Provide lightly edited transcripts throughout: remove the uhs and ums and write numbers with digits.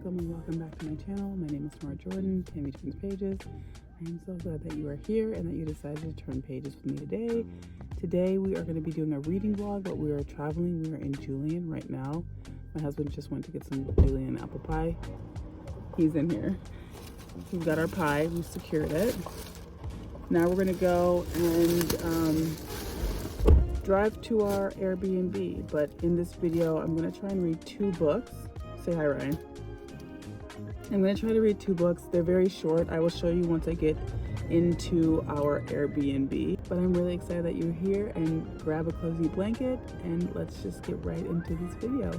Welcome back to my channel. My name is Jordan, Tammy Turns Pages. I am so glad that you are here and that you decided to turn pages with me today. Today we are going to be doing a reading vlog, but we are traveling. We are in Julian right now. My husband just went to get some Julian apple pie. He's in here. We've got our pie. We've secured it. Now we're going to go and drive to our Airbnb. But in this video, I'm going to try and read 2 books. Say hi, Ryan. I'm going to try to read 2 books. They're very short. I will show you once I get into our Airbnb. But I'm really excited that you're here, and grab a cozy blanket and let's just get right into this video.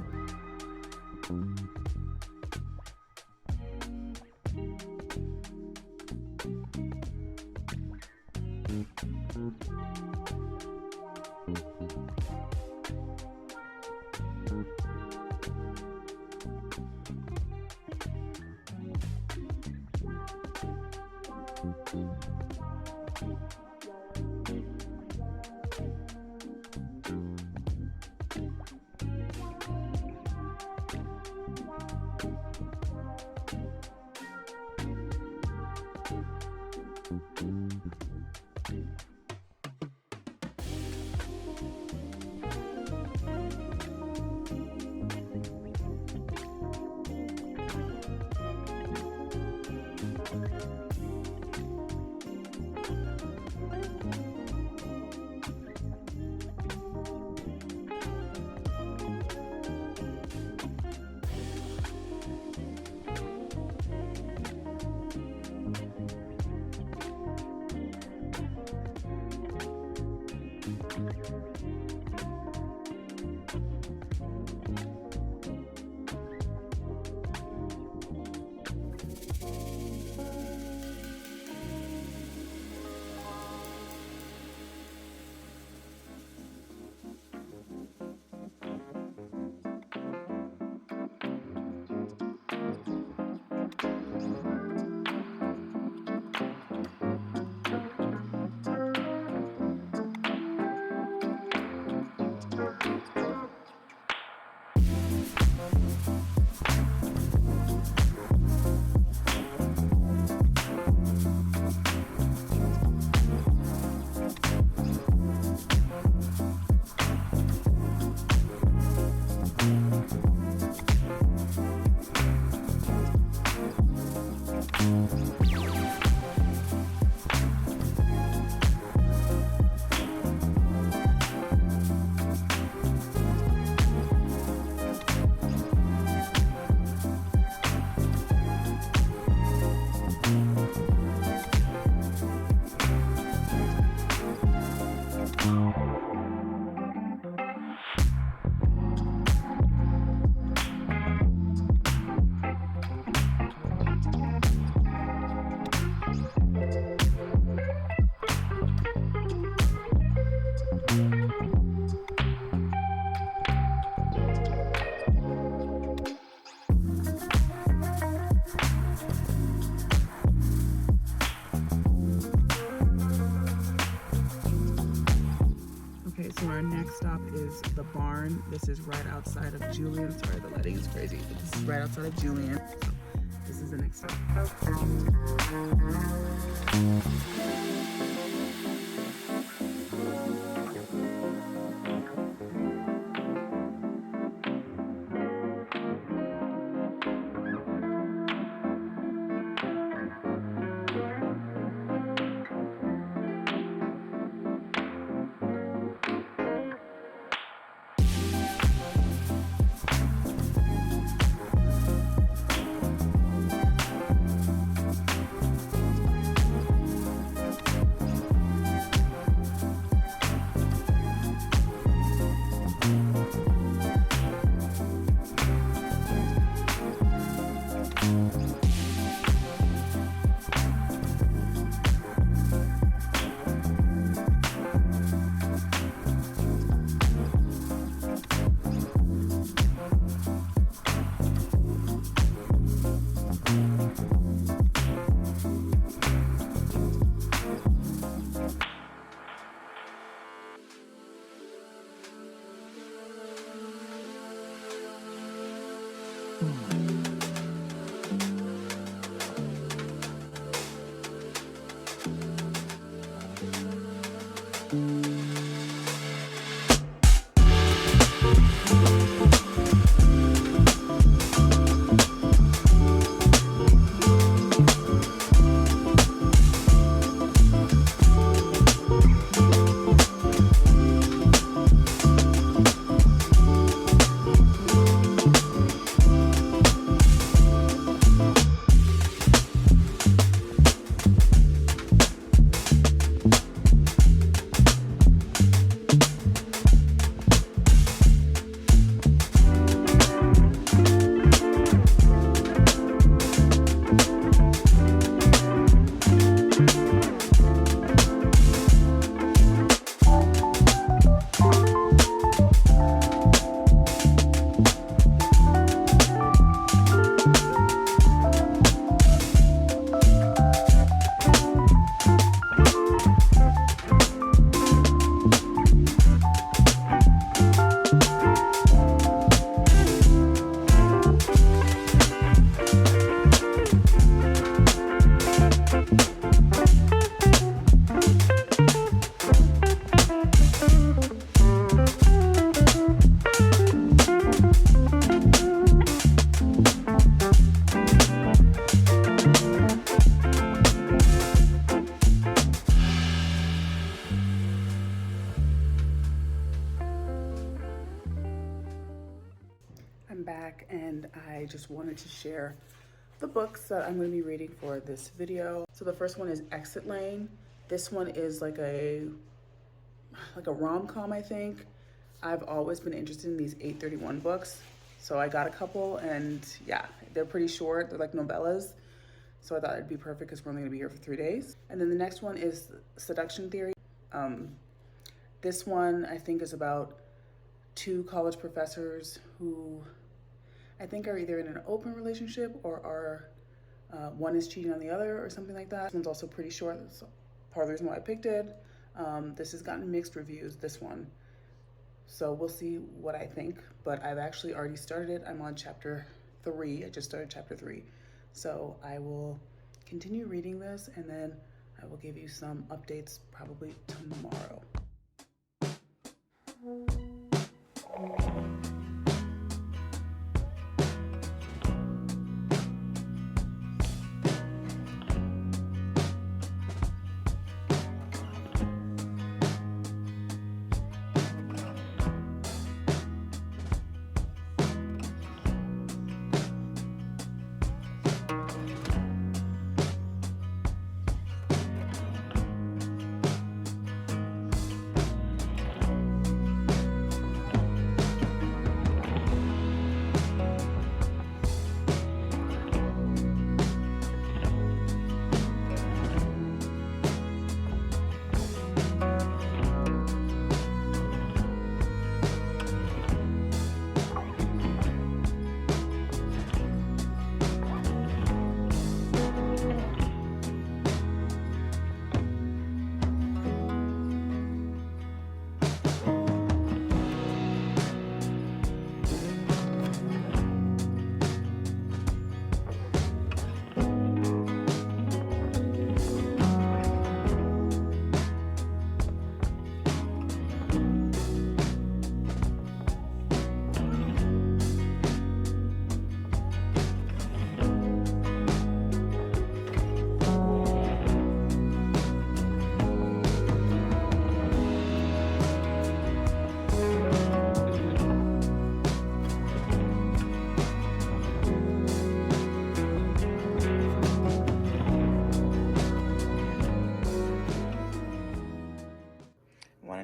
So our next stop is the barn. This is right outside of Julian. Sorry, the lighting is crazy, but this is right outside of Julian. So this is the next stop. I'm back and I just wanted to share the books that I'm going to be reading for this video. So the first one is Exit Lane. This one is like a rom-com, I think. I've always been interested in these 831 books. So I got a couple and yeah, they're pretty short. They're like novellas. So I thought it'd be perfect because we're only gonna be here for 3 days. And then the next one is Seduction Theory. This one I think is about 2 college professors who I think are either in an open relationship or are one is cheating on the other or something like that. This one's also pretty short. That's part of the reason why I picked it. This has gotten mixed reviews, this one. So we'll see what I think, but I've actually already started it. I'm on chapter 3. I just started chapter 3. So I will continue reading this and then I will give you some updates probably tomorrow.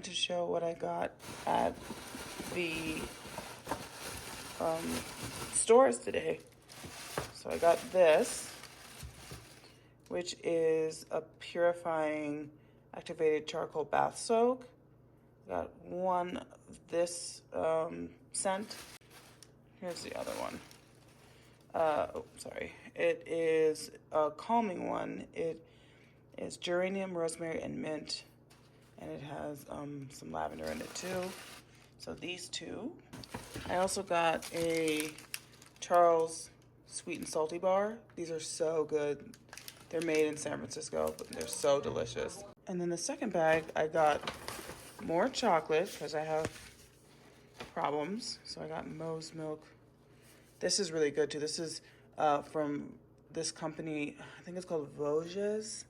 To show what I got at the stores today. So I got this, which is a purifying activated charcoal bath soak. Got one of this scent. Here's the other one. It is a calming one. It is geranium, rosemary, and mint. And it has some lavender in it too. So these 2. I also got a Charles Sweet and Salty Bar. These are so good. They're made in San Francisco, but they're so delicious. And then the second bag, I got more chocolate because I have problems. So I got Moe's Milk. This is really good too. This is from this company, I think it's called Vosges.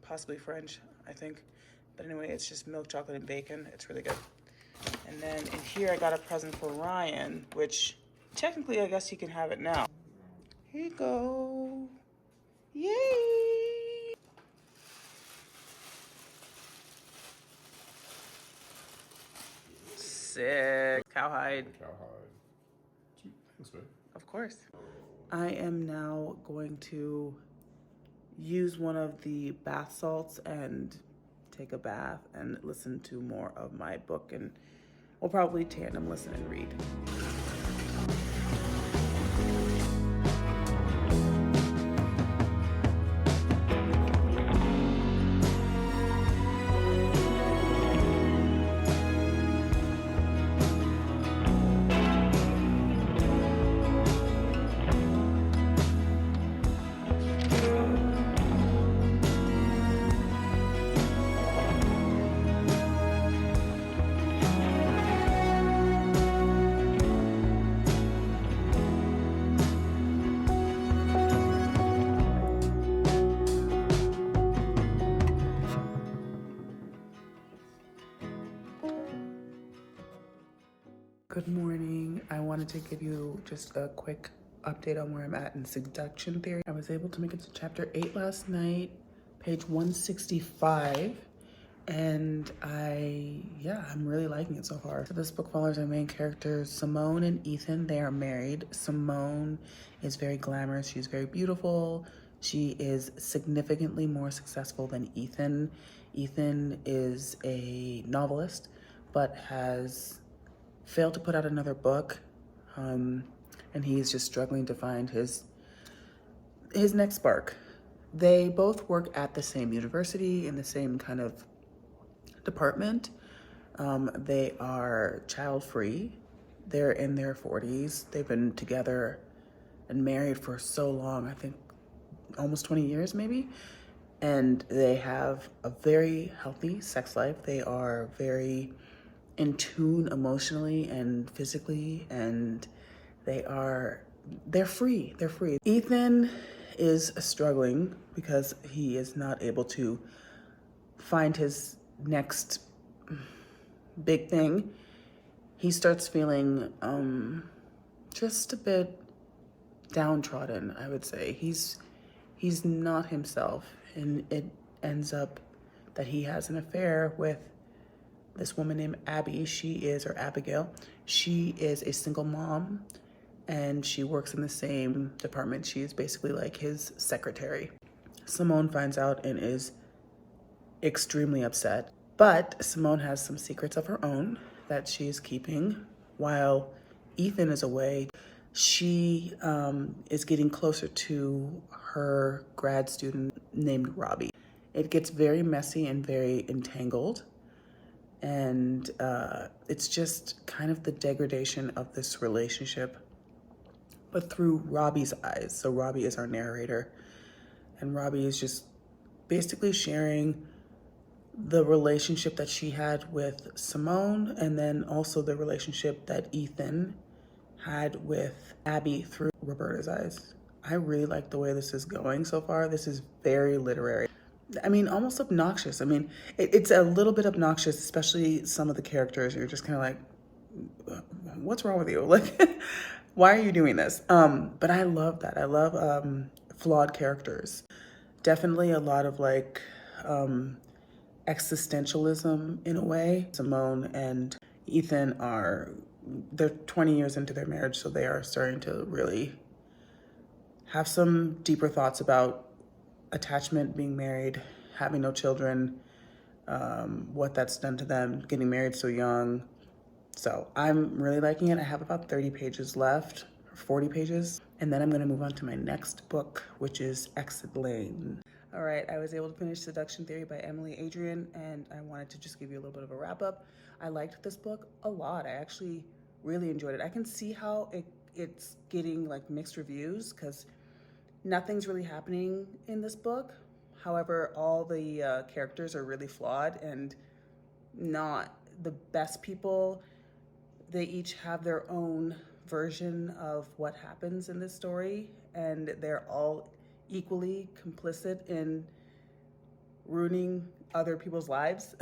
Possibly French, I think. But anyway, it's just milk chocolate and bacon. It's really good. And then in here I got a present for Ryan, which technically I guess he can have it now. Here you go. Yay! Sick. Cowhide. Thanks, babe. Of course. I am now going to use one of the bath salts and take a bath and listen to more of my book, and we'll probably tandem listen and read. Good morning. I wanted to give you just a quick update on where I'm at in Seduction Theory. I was able to make it to chapter 8 last night, page 165, and I'm really liking it so far. So this book follows our main characters, Simone and Ethan. They are married. Simone is very glamorous. She's very beautiful. She is significantly more successful than Ethan. Ethan is a novelist, but has failed to put out another book, and he's just struggling to find his next spark. They both work at the same university in the same kind of department. They are child-free. They're in their 40s. They've been together and married for so long, I think almost 20 years maybe. And they have a very healthy sex life. They are very in tune emotionally and physically, and they're free. Ethan is struggling because he is not able to find his next big thing. He starts feeling just a bit downtrodden, I would say. He's not himself, and it ends up that he has an affair with this woman named Abby. Abigail. She is a single mom, and she works in the same department. She is basically like his secretary. Simone finds out and is extremely upset. But Simone has some secrets of her own that she is keeping while Ethan is away. She is getting closer to her grad student named Robbie. It gets very messy and very entangled. And it's just kind of the degradation of this relationship, but through Robbie's eyes. So Robbie is our narrator, and Robbie is just basically sharing the relationship that she had with Simone, and then also the relationship that Ethan had with Abby through Roberta's eyes. I really like the way this is going so far. This is very literary. I mean, almost obnoxious. I mean, it's a little bit obnoxious, especially some of the characters. You're just kind of like, what's wrong with you? Like, why are you doing this? But I love that. I love flawed characters. Definitely a lot of like existentialism in a way. Simone and Ethan they're 20 years into their marriage, so they are starting to really have some deeper thoughts about attachment, being married, having no children, what that's done to them, getting married so young. So I'm really liking it. I have about 30 pages left, 40 pages, and then I'm gonna move on to my next book, which is Exit Lane. All right, I was able to finish Seduction Theory by Emily Adrian, and I wanted to just give you a little bit of a wrap up. I liked this book a lot. I actually really enjoyed it. I can see how it's getting like mixed reviews because nothing's really happening in this book. However, all the characters are really flawed and not the best people. They each have their own version of what happens in this story, and they're all equally complicit in ruining other people's lives.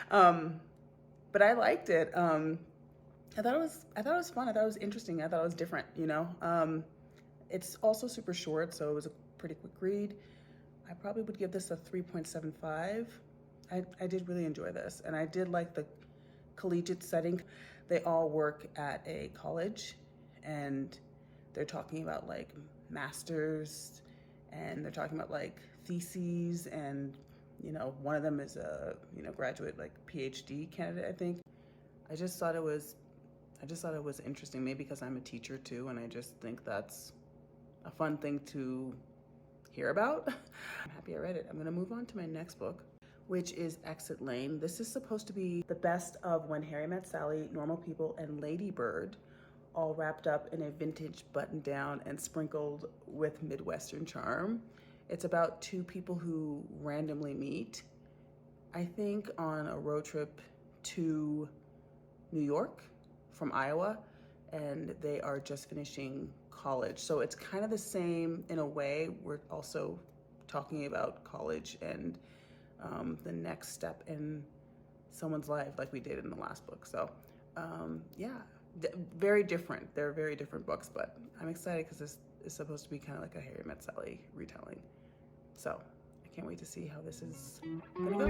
But I liked it. I thought it was fun. I thought it was interesting. I thought it was different. It's also super short, so it was a pretty quick read. I probably would give this a 3.75. I did really enjoy this, and I did like the collegiate setting. They all work at a college, and they're talking about like masters, and they're talking about like theses, and one of them is a graduate like PhD candidate, I think. I just thought it was interesting, maybe because I'm a teacher too, and I just think that's a fun thing to hear about. I'm happy I read it. I'm gonna move on to my next book, which is Exit Lane. This is supposed to be the best of When Harry Met Sally, Normal People, and Lady Bird, all wrapped up in a vintage button-down and sprinkled with Midwestern charm. It's about two people who randomly meet, I think, on a road trip to New York from Iowa, and they are just finishing college. So it's kind of the same in a way. We're also talking about college and the next step in someone's life like we did in the last book. So yeah, very different. They're very different books, but I'm excited because this is supposed to be kind of like a Harry Met Sally retelling. So I can't wait to see how this is gonna go.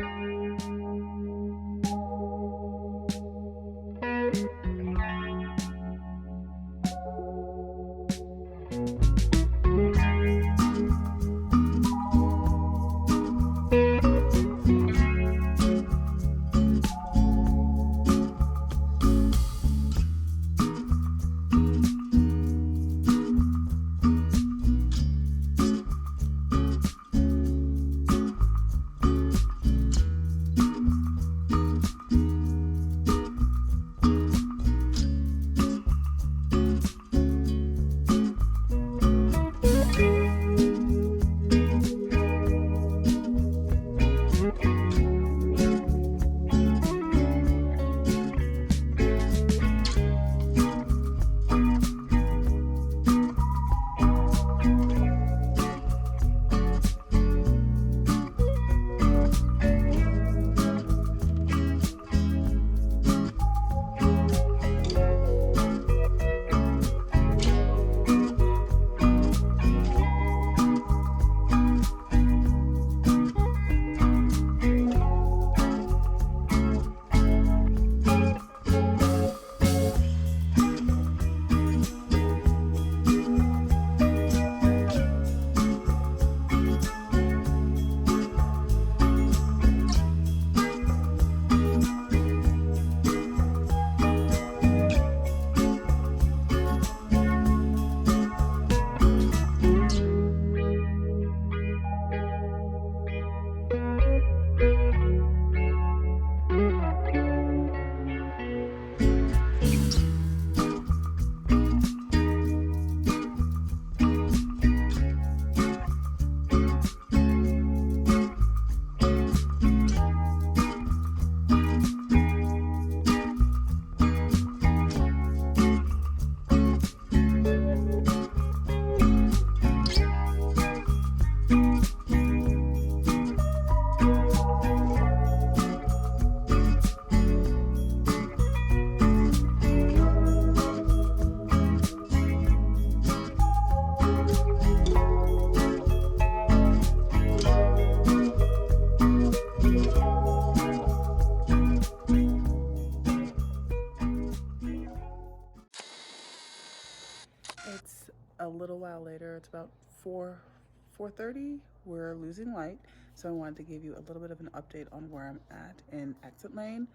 It's a little while later. It's about 4:30. We're losing light, so I wanted to give you a little bit of an update on where I'm at in Exit Lane.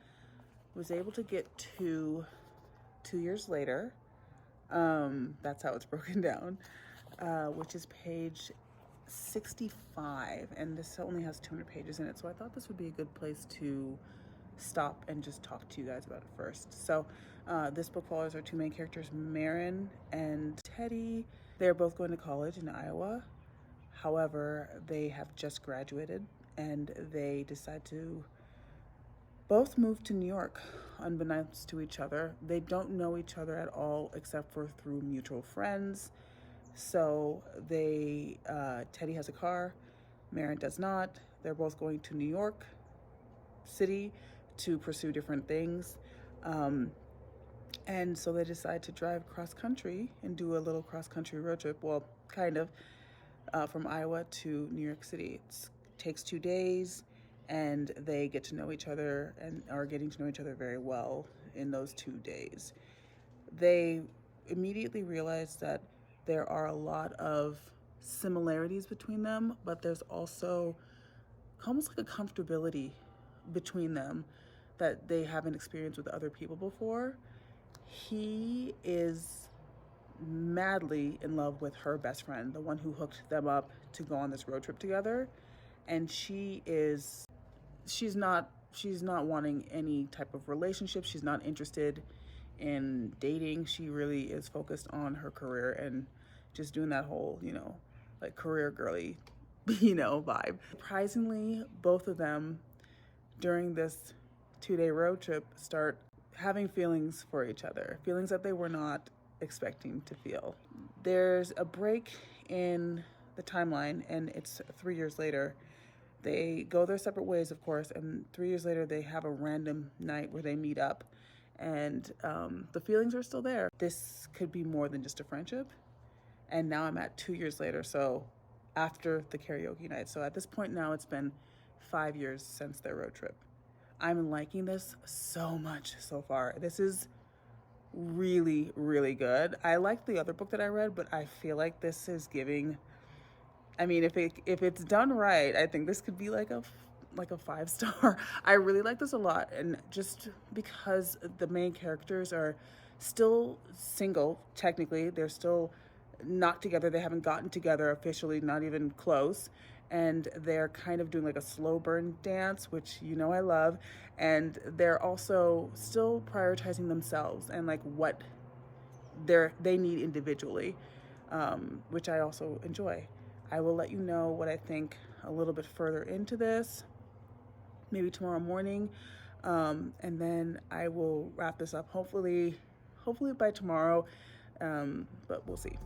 Was able to get to 2 years later. That's how it's broken down, which is page 65, and this only has 200 pages in it, so I thought this would be a good place to stop and just talk to you guys about it first. So this book follows our two main characters, Marin and Teddy. They're both going to college in Iowa. However, they have just graduated and they decide to both move to New York, unbeknownst to each other. They don't know each other at all except for through mutual friends. So Teddy has a car, Marin does not. They're both going to New York City to pursue different things. And so they decide to drive cross country and do a little cross country road trip. Well, kind of, from Iowa to New York City. It takes 2 days, and they get to know each other and are getting to know each other very well in those 2 days. They immediately realize that there are a lot of similarities between them, but there's also almost like a comfortability between them that they haven't experienced with other people before. He is madly in love with her best friend, the one who hooked them up to go on this road trip together, and she's not wanting any type of relationship. She's not interested in dating. She really is focused on her career and just doing that whole, like career girly, vibe. Surprisingly, both of them during this 2-day road trip start having feelings for each other, feelings that they were not expecting to feel. There's a break in the timeline, and it's 3 years later. They go their separate ways, of course, and 3 years later they have a random night where they meet up, and the feelings are still there. This could be more than just a friendship. And now I'm at 2 years later, so after the karaoke night. So at this point now, it's been 5 years since their road trip. I'm liking this so much so far. This is really, really good. I liked the other book that I read, but I feel like this is giving, if it's done right, I think this could be like a 5-star. I really like this a lot, and just because the main characters are still single, technically, they're still not together. They haven't gotten together officially, not even close. And they're kind of doing like a slow burn dance, which I love. And they're also still prioritizing themselves and like what they need individually, which I also enjoy. I will let you know what I think a little bit further into this, maybe tomorrow morning. And then I will wrap this up hopefully by tomorrow, but we'll see.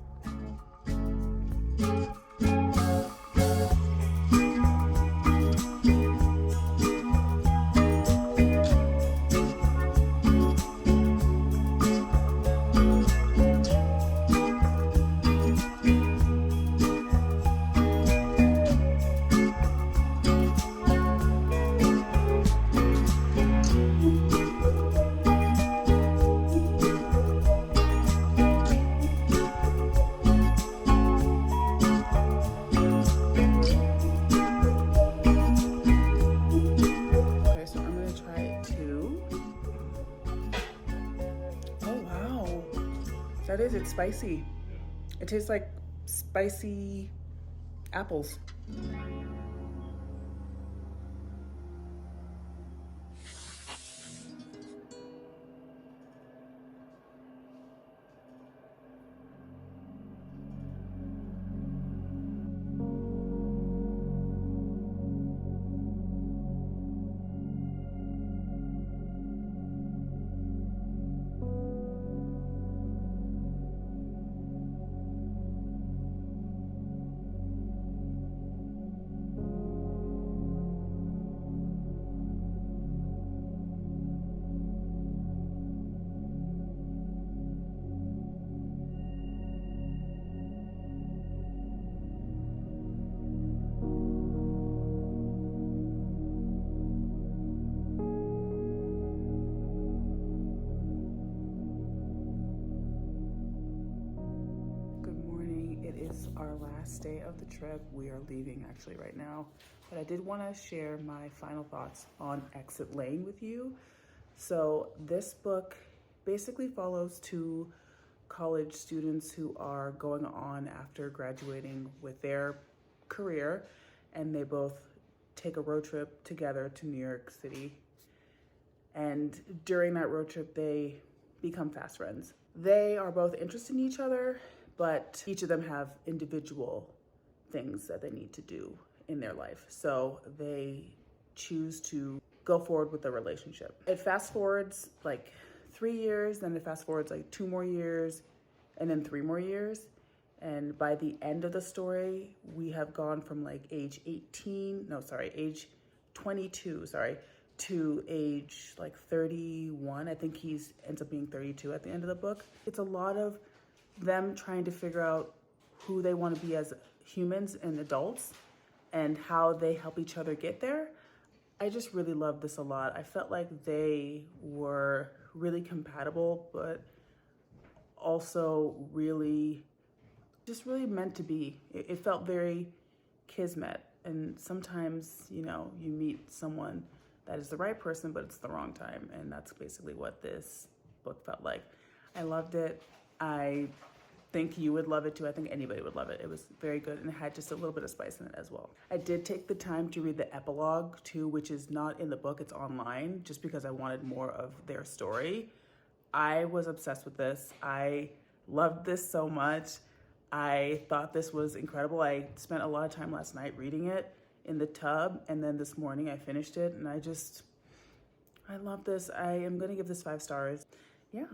It's spicy. It tastes like spicy apples. Our last day of the trip. We are leaving actually right now, but I did want to share my final thoughts on Exit Lane with you. So this book basically follows two college students who are going on after graduating with their career, and they both take a road trip together to New York City. And during that road trip, they become fast friends. They are both interested in each other, but each of them have individual things that they need to do in their life. So they choose to go forward with the relationship. It fast forwards like 3 years, then it fast forwards like 2 more years, and then 3 more years. And by the end of the story, we have gone from like age 22, to age like 31. I think ends up being 32 at the end of the book. It's a lot of them trying to figure out who they want to be as humans and adults and how they help each other get there. I just really loved this a lot. I felt like they were really compatible, but also really meant to be. It felt very kismet. And sometimes, you meet someone that is the right person, but it's the wrong time. And that's basically what this book felt like. I loved it. I think you would love it too. I think anybody would love it. It was very good, and it had just a little bit of spice in it as well. I did take the time to read the epilogue too, which is not in the book, it's online, just because I wanted more of their story. I was obsessed with this. I loved this so much. I thought this was incredible. I spent a lot of time last night reading it in the tub, and then this morning I finished it, and I love this. I am gonna give this 5 stars. Yeah.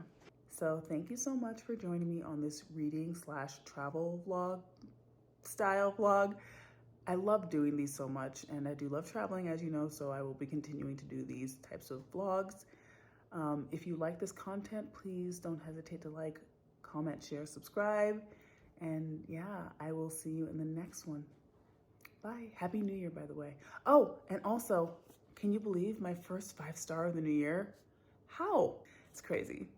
So thank you so much for joining me on this reading/travel vlog style vlog. I love doing these so much, and I do love traveling, as you know, so I will be continuing to do these types of vlogs. If you like this content, please don't hesitate to like, comment, share, subscribe. And yeah, I will see you in the next one. Bye. Happy New Year, by the way. Oh, and also, can you believe my first 5 star of the new year? How? It's crazy.